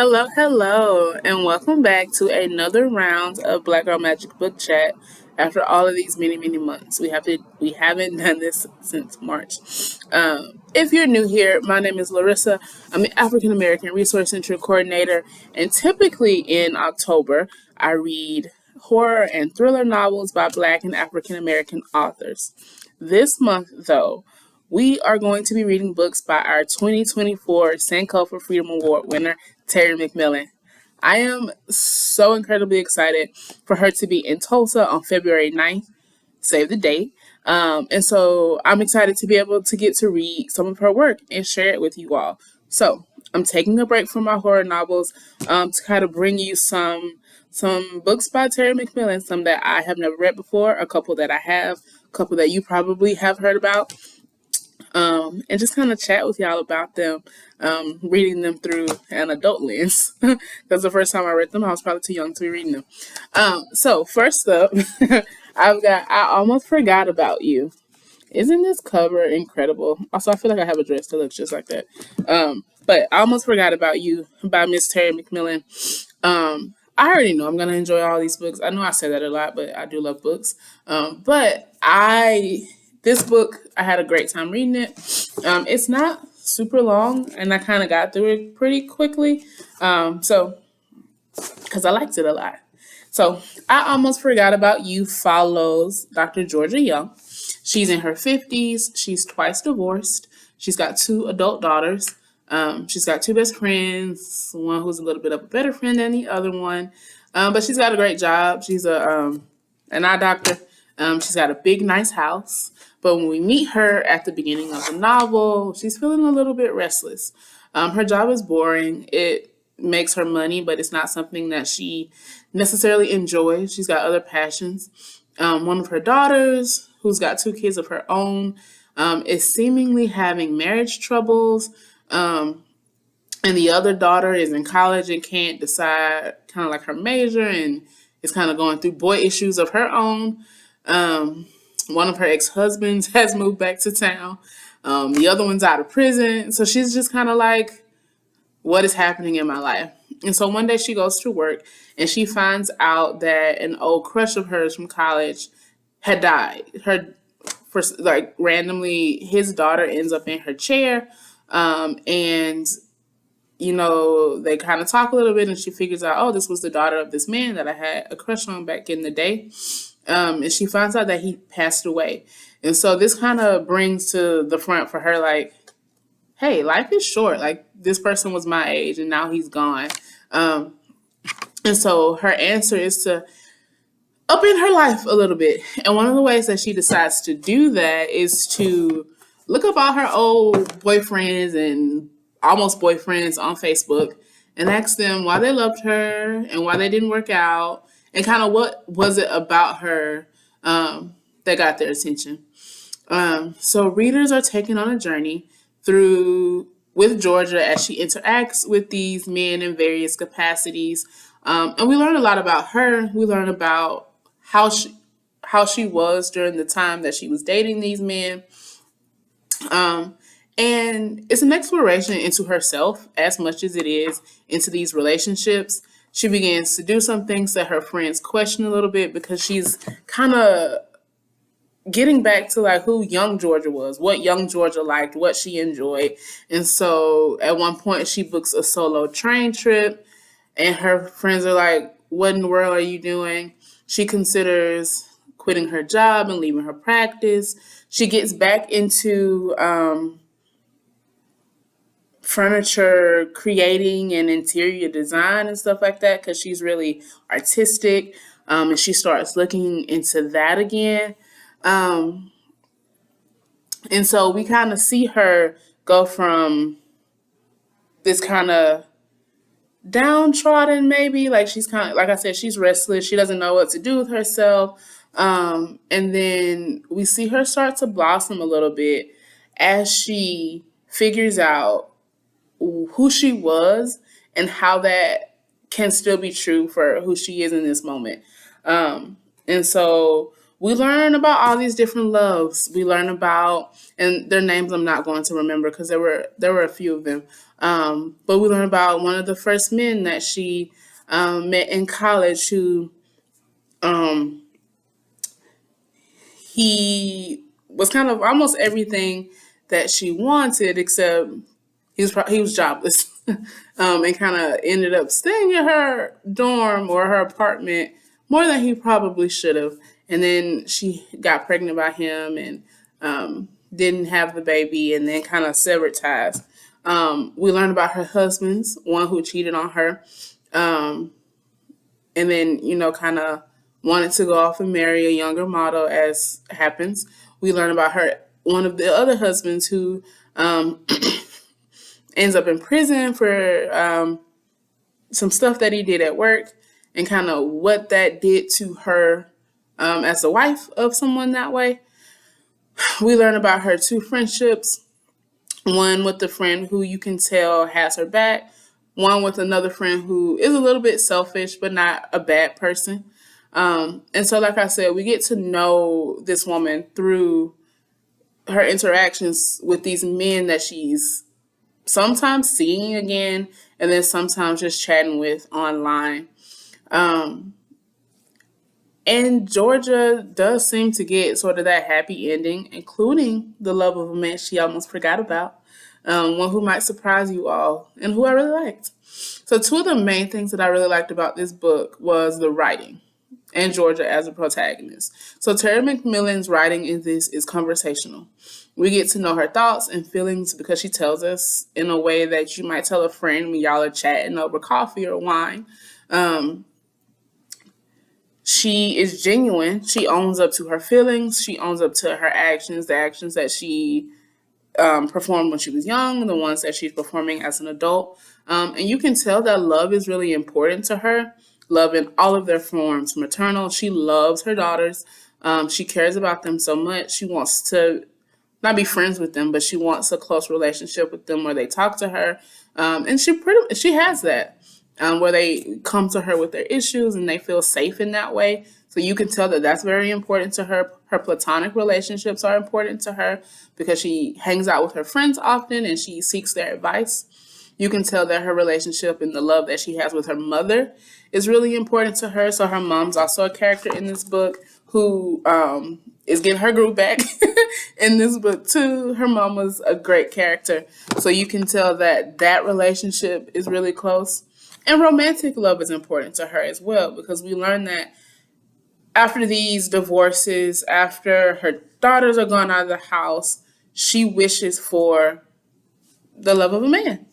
Hello, and welcome back to another round of Black Girl Magic Book Chat. After all of these many months, we haven't done this since March. If you're new here, my name is Larissa. I'm an African American Resource Center coordinator, and typically in October, I read horror and thriller novels by Black and African American authors. This month, though, we are going to be reading books by our 2024 Sankofa Freedom Award winner, Terry McMillan. I am so incredibly excited for her to be in Tulsa on February 9th. Save the date. And so I'm excited to be able to get to read some of her work and share it with you all. So I'm taking a break from my horror novels to kind of bring you some books by Terry McMillan, some that I have never read before, a couple that I have, a couple that you probably have heard about, and just kind of chat with y'all about them, reading them through an adult lens. Because the first time I read them, I was probably too young to be reading them. So first up, I Almost Forgot About You. Isn't this cover incredible? Also, I feel like I have a dress that looks just like that. But I Almost Forgot About You by Miss Terry McMillan. I already know I'm going to enjoy all these books. I know I say that a lot, but I do love books. This book, I had a great time reading it. It's not super long, and I kind of got through it pretty quickly. Because I liked it a lot. So, I Almost Forgot About You follows Dr. Georgia Young. She's in her 50s. She's twice divorced. She's got two adult daughters. She's got two best friends, one who's a little bit of a better friend than the other one. But she's got a great job. She's an eye doctor. She's got a big, nice house. But when we meet her at the beginning of the novel, she's feeling a little bit restless. Her job is boring. It makes her money, but it's not something that she necessarily enjoys. She's got other passions. One of her daughters, who's got two kids of her own, is seemingly having marriage troubles. And the other daughter is in college and can't decide kind of like her major and is kind of going through boy issues of her own. One of her ex-husbands has moved back to town. The other one's out of prison. So she's just kind of like, what is happening in my life? And so one day she goes to work and she finds out that an old crush of hers from college had died. Randomly, his daughter ends up in her chair. And they kind of talk a little bit and she figures out, oh, this was the daughter of this man that I had a crush on back in the day. And she finds out that he passed away. And so this kind of brings to the front for her, like, hey, life is short. Like, this person was my age and now he's gone. And so her answer is to upend her life a little bit. And one of the ways that she decides to do that is to look up all her old boyfriends and almost boyfriends on Facebook and ask them why they loved her and why they didn't work out and kind of what was it about her that got their attention. So readers are taken on a journey with Georgia as she interacts with these men in various capacities. And we learn a lot about her. We learn about how she was during the time that she was dating these men. And it's an exploration into herself as much as it is into these relationships. She begins to do some things that her friends question a little bit because she's kind of getting back to like who young Georgia was, what young Georgia liked, what she enjoyed. And so at one point she books a solo train trip and her friends are like, what in the world are you doing? She considers quitting her job and leaving her practice. She gets back into furniture creating and interior design and stuff like that because she's really artistic, and she starts looking into that again. And so we kind of see her go from this kind of downtrodden, maybe, like she's kind of, like I said, she's restless. She doesn't know what to do with herself. And then we see her start to blossom a little bit as she figures out who she was and how that can still be true for who she is in this moment. And so we learn about all these different loves. We learn about, and their names I'm not going to remember because there were a few of them. But we learn about one of the first men that she met in college, who um, he was kind of almost everything that she wanted, except he was jobless, and kind of ended up staying in her dorm or her apartment more than he probably should have. And then she got pregnant by him and didn't have the baby, and then kind of severed ties. We learned about her husbands, one who cheated on her, um, and then kind of wanted to go off and marry a younger model, as happens. We learn about her one of the other husbands who um, ends up in prison for some stuff that he did at work, and kind of what that did to her as the wife of someone that way. We learn about her two friendships, one with the friend who you can tell has her back, one with another friend who is a little bit selfish but not a bad person. And so, like I said, we get to know this woman through her interactions with these men that she's sometimes seeing again, and then sometimes just chatting with online. Um, and Georgia does seem to get sort of that happy ending, including the love of a man she almost forgot about, one who might surprise you all, and who I really liked. So, two of the main things that I really liked about this book was the writing and Georgia as a protagonist. So Terry McMillan's writing in this is conversational. We get to know her thoughts and feelings because she tells us in a way that you might tell a friend when y'all are chatting over coffee or wine. Um, she is genuine. She owns up to her feelings. She owns up to her actions, the actions that she performed when she was young, the ones that she's performing as an adult. And you can tell that love is really important to her. Love in all of their forms. Maternal, she loves her daughters. She cares about them so much. She wants to not be friends with them, but she wants a close relationship with them where they talk to her. And she has that, where they come to her with their issues and they feel safe in that way. So you can tell that that's very important to her. Her platonic relationships are important to her because she hangs out with her friends often and she seeks their advice. You can tell that her relationship and the love that she has with her mother is really important to her. So her mom's also a character in this book who is getting her groove back in this book too. Her mom was a great character. So you can tell that that relationship is really close. And romantic love is important to her as well, because we learn that after these divorces, after her daughters are gone out of the house, she wishes for the love of a man.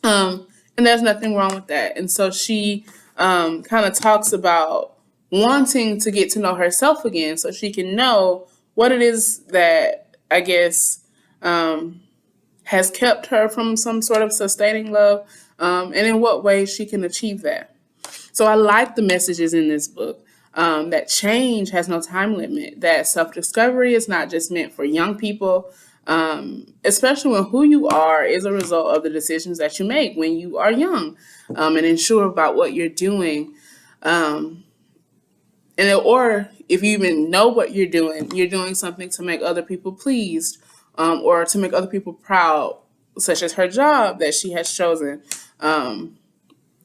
And there's nothing wrong with that. And so she kind of talks about wanting to get to know herself again so she can know what it is that, I guess, has kept her from some sort of sustaining love, and in what ways she can achieve that. So I like the messages in this book, that change has no time limit, that self-discovery is not just meant for young people, especially when who you are is a result of the decisions that you make when you are young, and unsure about what you're doing. Or if you even know what you're doing something to make other people pleased, or to make other people proud, such as her job that she has chosen.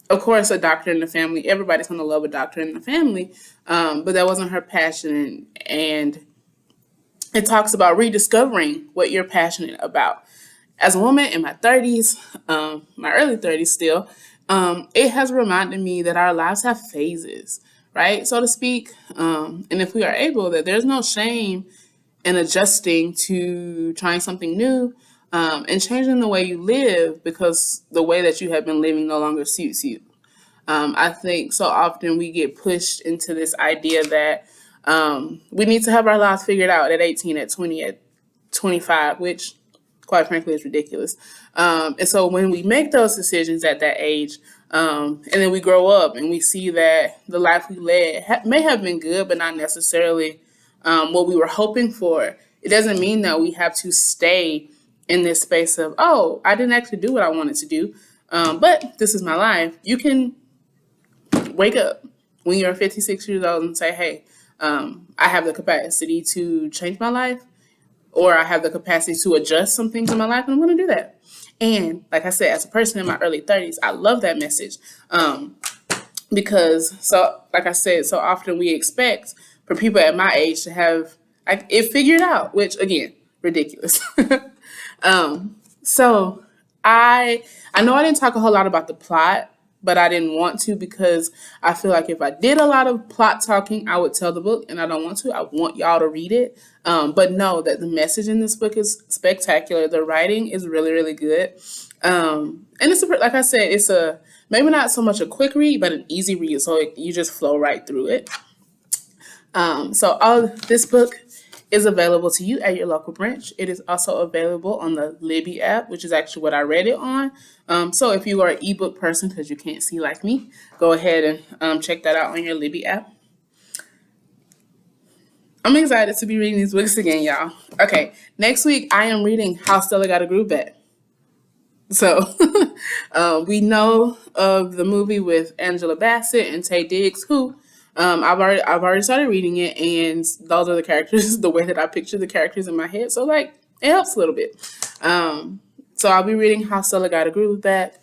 Of course, a doctor in the family, everybody's going to love a doctor in the family, but that wasn't her passion. And it talks about rediscovering what you're passionate about. As a woman in my 30s, my early 30s still, it has reminded me that our lives have phases, right? So to speak. And if we are able, that there's no shame in adjusting to trying something new, and changing the way you live because the way that you have been living no longer suits you. I think so often we get pushed into this idea that we need to have our lives figured out at 18, at 20, at 25, which quite frankly is ridiculous. And so when we make those decisions at that age, and then we grow up and we see that the life we led may have been good, but not necessarily what we were hoping for, it doesn't mean that we have to stay in this space of, oh, I didn't actually do what I wanted to do, but this is my life. You can wake up when you're 56 years old and say, hey, I have the capacity to change my life, or I have the capacity to adjust some things in my life, and I'm going to do that. And like I said, as a person in my early 30s, I love that message. Because so like I said, so often we expect for people at my age to have like it figured out, which again, ridiculous. So I know I didn't talk a whole lot about the plot, but I didn't want to because I feel like if I did a lot of plot talking, I would tell the book, and I don't want to. I want y'all to read it, but know that the message in this book is spectacular. The writing is really, really good, and it's like I said, it's a maybe not so much a quick read, but an easy read, so you just flow right through it. So all this book is available to you at your local branch. It is also available on the Libby app, which is actually what I read it on. So if you are an ebook person, because you can't see like me, go ahead and check that out on your Libby app. I'm excited to be reading these books again, y'all. Okay, next week I am reading How Stella Got a Groove Back. So we know of the movie with Angela Bassett and Taye Diggs, who I've already started reading it, and those are the characters, the way that I picture the characters in my head. So like it helps a little bit. So I'll be reading How Stella Got a Groove Back.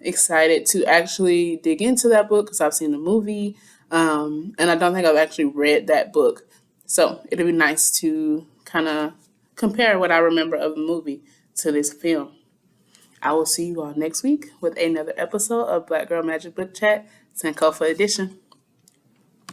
Excited to actually dig into that book because I've seen the movie, and I don't think I've actually read that book. So it'll be nice to kind of compare what I remember of the movie to this film. I will see you all next week with another episode of Black Girl Magic Book Chat, Sankofa Edition.